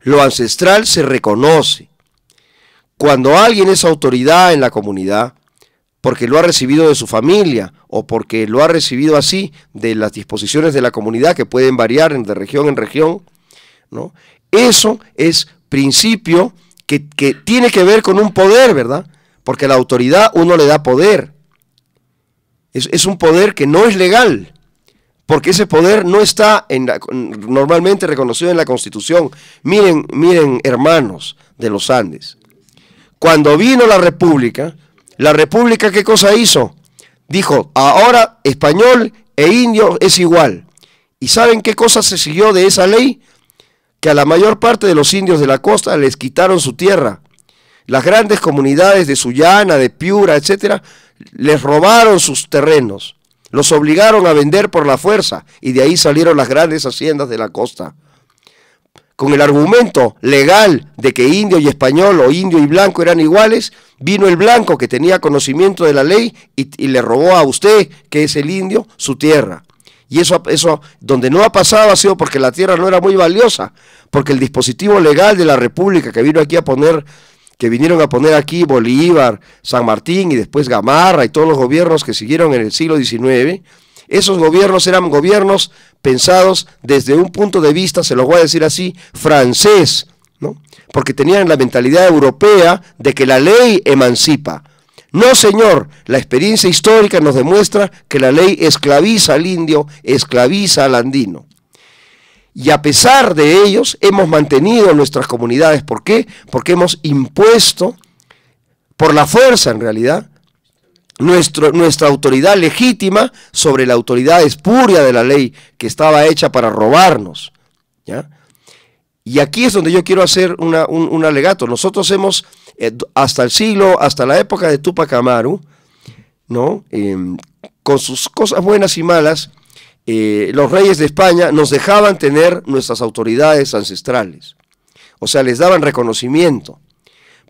Speaker 3: lo ancestral se reconoce. Cuando alguien es autoridad en la comunidad, porque lo ha recibido de su familia o porque lo ha recibido así de las disposiciones de la comunidad que pueden variar de región en región, ¿no? Eso es principio que tiene que ver con un poder, ¿verdad? Porque a la autoridad uno le da poder. Es un poder que no es legal, porque ese poder no está normalmente reconocido en la Constitución. Miren, hermanos de los Andes, cuando vino la República, ¿qué cosa hizo? Dijo, ahora español e indio es igual. ¿Y saben qué cosa se siguió de esa ley? Que a la mayor parte de los indios de la costa les quitaron su tierra. Las grandes comunidades de Sullana, de Piura, etcétera, les robaron sus terrenos. Los obligaron a vender por la fuerza y de ahí salieron las grandes haciendas de la costa. Con el argumento legal de que indio y español o indio y blanco eran iguales, vino el blanco que tenía conocimiento de la ley y le robó a usted, que es el indio, su tierra. Y eso donde no ha pasado ha sido porque la tierra no era muy valiosa, porque el dispositivo legal de la República que vino aquí a poner, que vinieron a poner aquí Bolívar, San Martín y después Gamarra y todos los gobiernos que siguieron en el siglo XIX, esos gobiernos eran gobiernos pensados desde un punto de vista, se los voy a decir así, francés, ¿no? Porque tenían la mentalidad europea de que la ley emancipa. No, señor, la experiencia histórica nos demuestra que la ley esclaviza al indio, esclaviza al andino. Y a pesar de ellos, hemos mantenido nuestras comunidades. ¿Por qué? Porque hemos impuesto, por la fuerza en realidad, nuestra autoridad legítima sobre la autoridad espuria de la ley que estaba hecha para robarnos, ¿ya? Y aquí es donde yo quiero hacer un alegato. Nosotros hemos, hasta la época de Túpac Amaru, ¿no? Con sus cosas buenas y malas, los reyes de España nos dejaban tener nuestras autoridades ancestrales. O sea, les daban reconocimiento.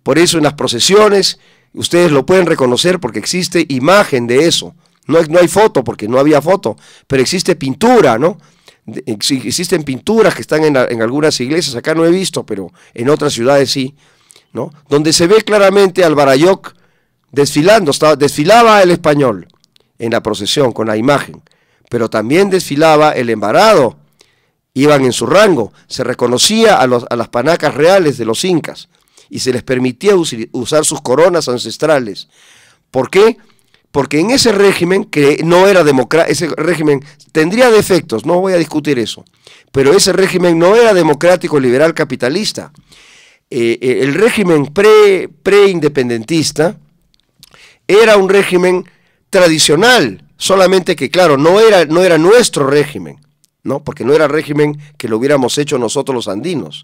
Speaker 3: Por eso en las procesiones, ustedes lo pueden reconocer porque existe imagen de eso. No hay foto porque no había foto, pero existe pintura, ¿no? Existen pinturas que están en algunas iglesias, acá no he visto, pero en otras ciudades sí, ¿no? Donde se ve claramente al Barayoc desfilando, desfilaba el español en la procesión con la imagen, pero también desfilaba el embarado, iban en su rango, se reconocía a las panacas reales de los incas y se les permitía usar sus coronas ancestrales. ¿Por qué? Porque en ese régimen, que no era democrático, ese régimen tendría defectos, no voy a discutir eso, pero ese régimen no era democrático, liberal, capitalista. El régimen pre-independentista era un régimen tradicional, solamente que, claro, no era nuestro régimen, ¿no? Porque no era régimen que lo hubiéramos hecho nosotros los andinos.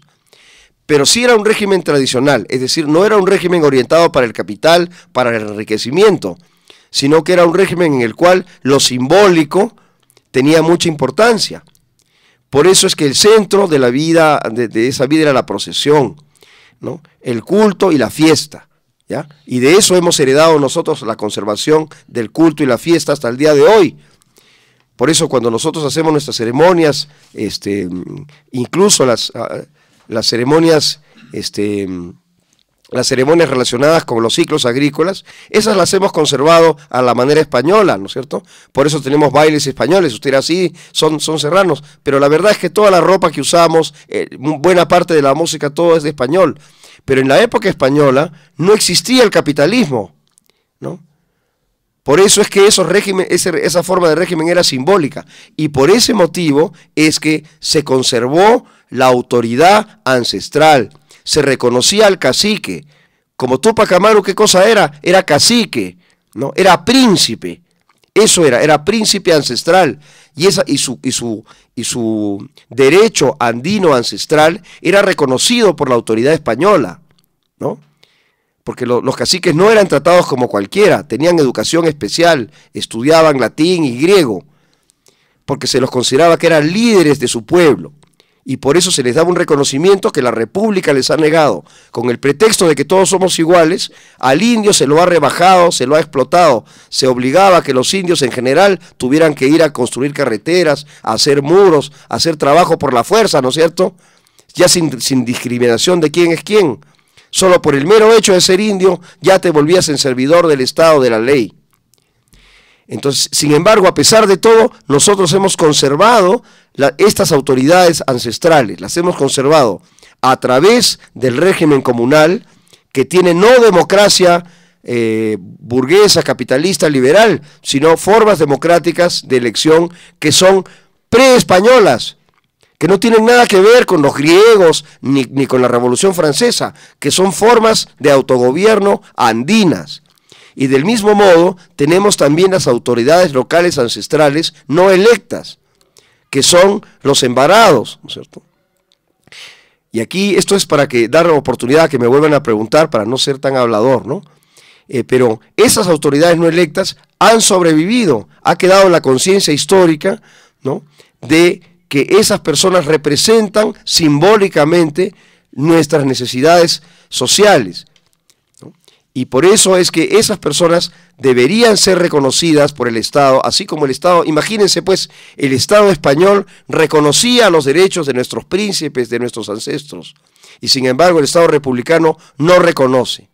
Speaker 3: Pero sí era un régimen tradicional, es decir, no era un régimen orientado para el capital, para el enriquecimiento, sino que era un régimen en el cual lo simbólico tenía mucha importancia. Por eso es que el centro de la vida, de esa vida era la procesión, ¿no? El culto y la fiesta, ¿ya? Y de eso hemos heredado nosotros la conservación del culto y la fiesta hasta el día de hoy. Por eso cuando nosotros hacemos nuestras ceremonias, incluso las ceremonias relacionadas con los ciclos agrícolas, esas las hemos conservado a la manera española, ¿no es cierto? Por eso tenemos bailes españoles, usted dirá, sí, son serranos, pero la verdad es que toda la ropa que usamos, buena parte de la música, todo es de español. Pero en la época española no existía el capitalismo, ¿no? Por eso es que esa forma de régimen era simbólica, y por ese motivo es que se conservó la autoridad ancestral. Se reconocía al cacique, como Túpac Amaru, ¿qué cosa era? Era cacique, ¿no? Era príncipe, eso era príncipe ancestral, y su derecho andino ancestral era reconocido por la autoridad española, ¿no? porque los caciques no eran tratados como cualquiera, tenían educación especial, estudiaban latín y griego, porque se los consideraba que eran líderes de su pueblo, y por eso se les daba un reconocimiento que la República les ha negado, con el pretexto de que todos somos iguales. Al indio se lo ha rebajado, se lo ha explotado, se obligaba a que los indios en general tuvieran que ir a construir carreteras, a hacer muros, a hacer trabajo por la fuerza, ¿no es cierto? Ya sin discriminación de quién es quién. Solo por el mero hecho de ser indio, ya te volvías en servidor del Estado, de la ley. Entonces, sin embargo, a pesar de todo, nosotros hemos conservado estas autoridades ancestrales, las hemos conservado a través del régimen comunal, que tiene no democracia burguesa, capitalista, liberal, sino formas democráticas de elección que son pre-españolas, que no tienen nada que ver con los griegos ni con la Revolución Francesa, que son formas de autogobierno andinas. Y del mismo modo tenemos también las autoridades locales ancestrales no electas, que son los embarados, ¿no es cierto? Y aquí esto es para dar la oportunidad a que me vuelvan a preguntar, para no ser tan hablador, ¿no? Pero esas autoridades no electas han sobrevivido, ha quedado en la conciencia histórica, ¿no?, de que esas personas representan simbólicamente nuestras necesidades sociales, ¿no? Y por eso es que esas personas deberían ser reconocidas por el Estado, así como el Estado, imagínense pues, el Estado español reconocía los derechos de nuestros príncipes, de nuestros ancestros, y sin embargo el Estado republicano no reconoce.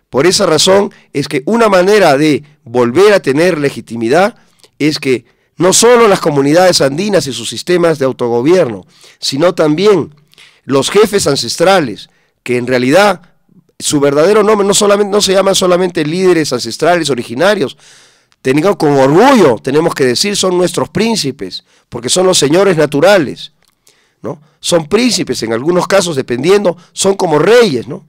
Speaker 3: Por esa razón es que una manera de volver a tener legitimidad es que no solo las comunidades andinas y sus sistemas de autogobierno, sino también los jefes ancestrales, que en realidad su verdadero nombre no se llaman solamente líderes ancestrales originarios, tenemos con orgullo, tenemos que decir, son nuestros príncipes, porque son los señores naturales, ¿no? Son príncipes, en algunos casos, dependiendo, son como reyes, ¿no?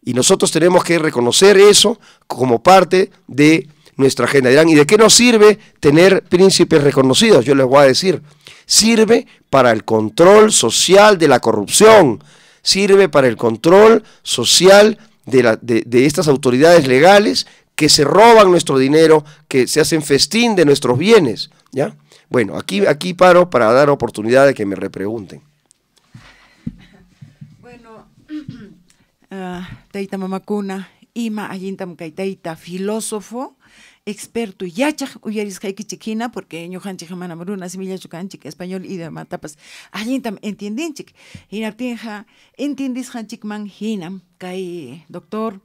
Speaker 3: Y nosotros tenemos que reconocer eso como parte de nuestra agenda. Dirán, ¿y de qué nos sirve tener príncipes reconocidos? Yo les voy a decir, sirve para el control social de la corrupción, sirve para el control social de estas autoridades legales que se roban nuestro dinero, que se hacen festín de nuestros bienes, ¿ya? Bueno, aquí paro para dar oportunidad de que me repregunten.
Speaker 2: Bueno, Teita Mamakuna, Ima Ayintam Kaitaita, filósofo, experto, yachaj uyarisqayki chiquina, porque ñuqanchik mana maruna semilla chukanchik español y demás tapas allintam entiendinchik hinaptinja entiendisqanchikman hinam kay doctor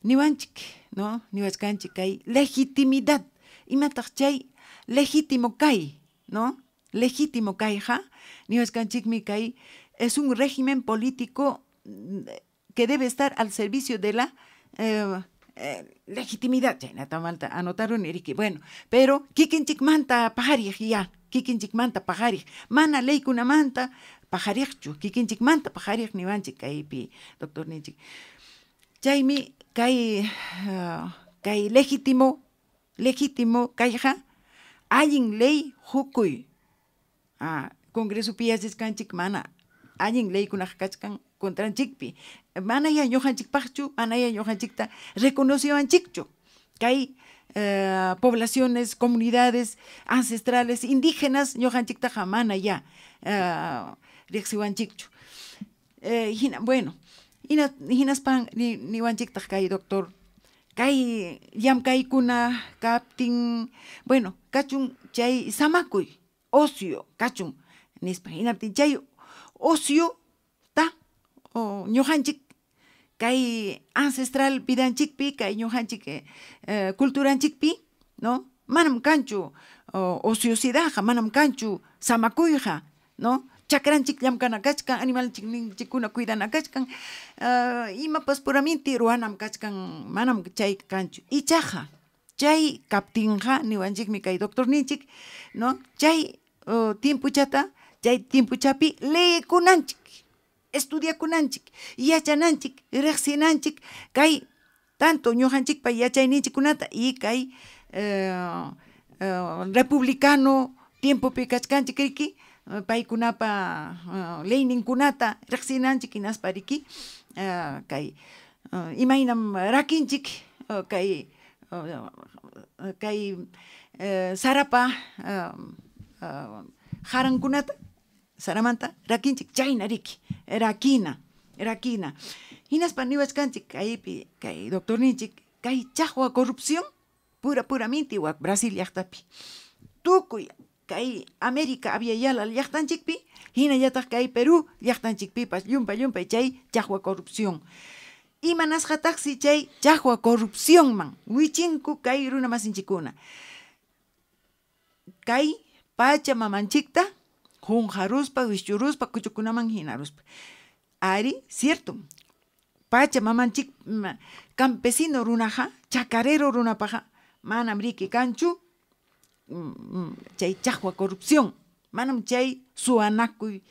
Speaker 2: niwanchik, no niwachkanchik kay legitimidad imataq chay legítimo kay, no legítimo kayja niwachkanchikmi kay es un régimen político que debe estar al servicio de la legitimidad, anotaron Eriki, bueno, pero kikinchik manta pajarij ya, kikinchik manta pajarij, mana leykuna manta pajarijchu, kikinchik manta pajarij niwanchik kaypi, doctor Ninchik. Chaymi kay legítimo kayja, allin ley hukuy, Congreso piyasiskanchik mana, allin leykunaj kachkan contranchikpi, mana ya ñuqanchik paqchu, mana ya ñuqanchikta reconociwanchikchu, kay poblaciones, comunidades ancestrales, indígenas, ñuqanchiktaqa mana ya riqsiwanchikchu. Bueno, hinaspan niwanchiktaq kay doctor, kay llamkaykuna kaptin, bueno, kachun chay samakuy, ocio, kachun, nispa hinaptin chay ocio ta ñuqanchik kay ancestral vidanchikpi, kay ñuqanchik culturanchikpi, no manam kanchu ociosidadja, manam kanchu samakuyja, no chakranchik llamkana kachkan, animalchikkuna cuidana kachkan, imapas puramente ruanam kachkan, manam chay kanchu. Ichaja, chay kaptinja niwanchikmi kay doctor ninchik, no chay tiempuchata, chay tiempuchapi leekunanchik, estudiakunanchik, yachananchik, riqsinanchik, kay tanto ñuqanchikpa yachayninchikkunata y kay republicano tiempopi kachkanchik riki, paykunapa leyninkunata riqsinanchik hinaspa riki, kay imaynam rakinchik kay sarapa jarankunata saramanta rakinchik chayna riki rakina hinaspa niwachkanchik kaypi kay doctor ninchik kay chaqwa corrupción puramente wak Brasil llaqtapi tukuy kay América abyayala llaqtanchikpi hinallataq kay Perú llaqtanchikpipas llumpa chay chaqwa corrupción imanasqataqsi chay chaqwa corrupción man wichinku kay runa masinchikuna kay Pachamamanchikta junjaruspa wischuruspa kuchukunaman hinaruspa ari cierto Pachamamanchik campesino runaja chacarero runapaja manam riki kanchu chay chaqwa corrupción manam chay suanakuy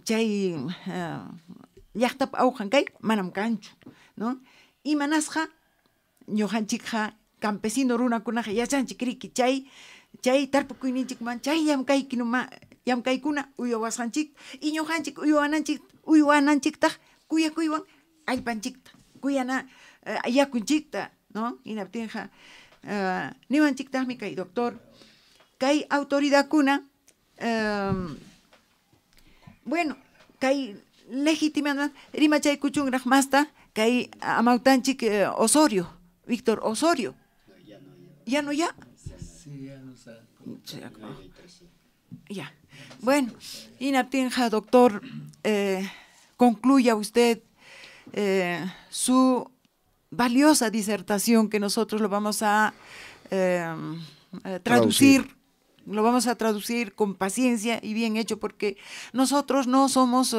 Speaker 2: chay llaqtapa awqan kay manam kanchu no imanasqa ñuqanchikqa campesino runakunaqa yachanchik riki chay tarpukuyninchikman chay llamkaykuna uywasqanchik y ñuqanchik uywananchiktaq kuyakuywan allpanchikta kuyana yakunchikta no hinaptinqa niwanchiktaqmi kay doctor kay autoridadkuna bueno kay legitimidad rimachay kuchunraq masta kay amawtanchik Osorio Víctor Osorio ya no ya ya bueno hinaptinqa doctor concluya usted su valiosa disertación que nosotros lo vamos a traducir. Lo vamos a traducir con paciencia y bien hecho porque nosotros no somos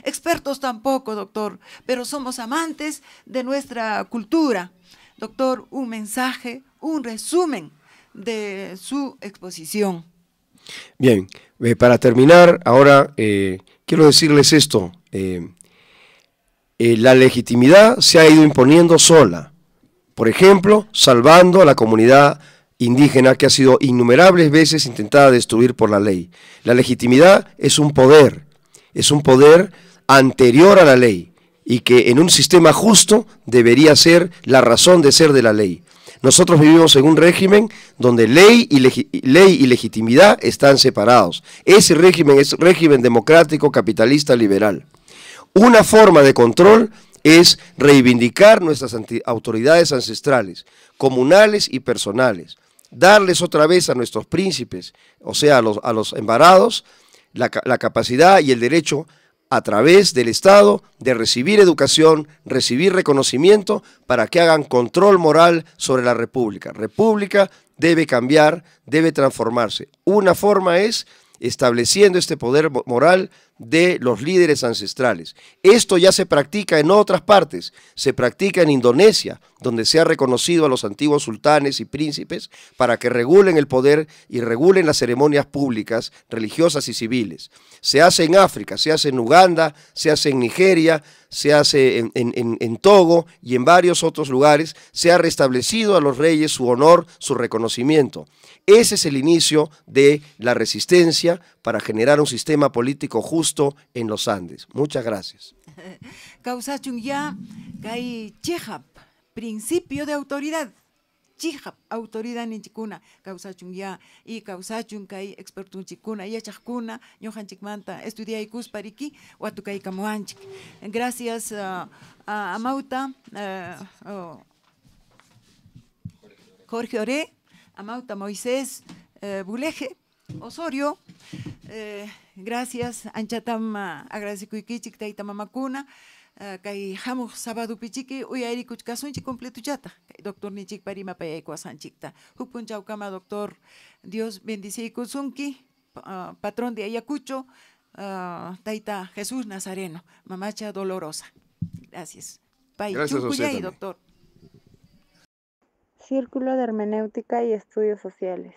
Speaker 2: expertos tampoco, doctor, pero somos amantes de nuestra cultura. Doctor, un mensaje, un resumen de su exposición.
Speaker 3: Bien, para terminar, ahora quiero decirles esto. La legitimidad se ha ido imponiendo sola. Por ejemplo, salvando a la comunidad indígena que ha sido innumerables veces intentada destruir por la ley. La legitimidad es un poder anterior a la ley y que en un sistema justo debería ser la razón de ser de la ley. Nosotros vivimos en un régimen donde ley y legitimidad están separados. Ese régimen es régimen democrático, capitalista, liberal. Una forma de control es reivindicar nuestras autoridades ancestrales, comunales y personales, darles otra vez a nuestros príncipes, o sea, a los embarados, la capacidad y el derecho a través del Estado de recibir educación, recibir reconocimiento para que hagan control moral sobre la República. República debe cambiar, debe transformarse. Una forma es estableciendo este poder moral de los líderes ancestrales. Esto ya se practica en otras partes, se practica en Indonesia, donde se ha reconocido a los antiguos sultanes y príncipes para que regulen el poder y regulen las ceremonias públicas, religiosas y civiles. Se hace en África, se hace en Uganda, se hace en Nigeria, se hace en Togo y en varios otros lugares. Se ha restablecido a los reyes su honor, su reconocimiento. Ese es el inicio de la resistencia para generar un sistema político justo en los Andes. Muchas gracias.
Speaker 2: Causachun ya kay chihap, principio de autoridad. Chihap, autoridad ninchikuna, causachun ya, y causachun kay expertun chikuna, yachakuna, ñojanchikmanta, estudiaykus pariki, watu kay kamuanchik. Gracias a Mauta, Jorge Oré, Amauta Moisés Buleje, Osorio, gracias, Anchatam agradecikuikichik tayta mamakuna, kay hamuq sábado pichiki uyarikuch kasunchik completo chata, doctor nichik parima payaykuasanchikta. Hukpun chawkama doctor, Dios bendicikusunki, patrón de Ayacucho, tayta Jesús Nazareno, mamacha dolorosa. Gracias. Pay,
Speaker 3: Gracias a usted también.
Speaker 2: doctor.
Speaker 1: Círculo de Hermenéutica y Estudios Sociales.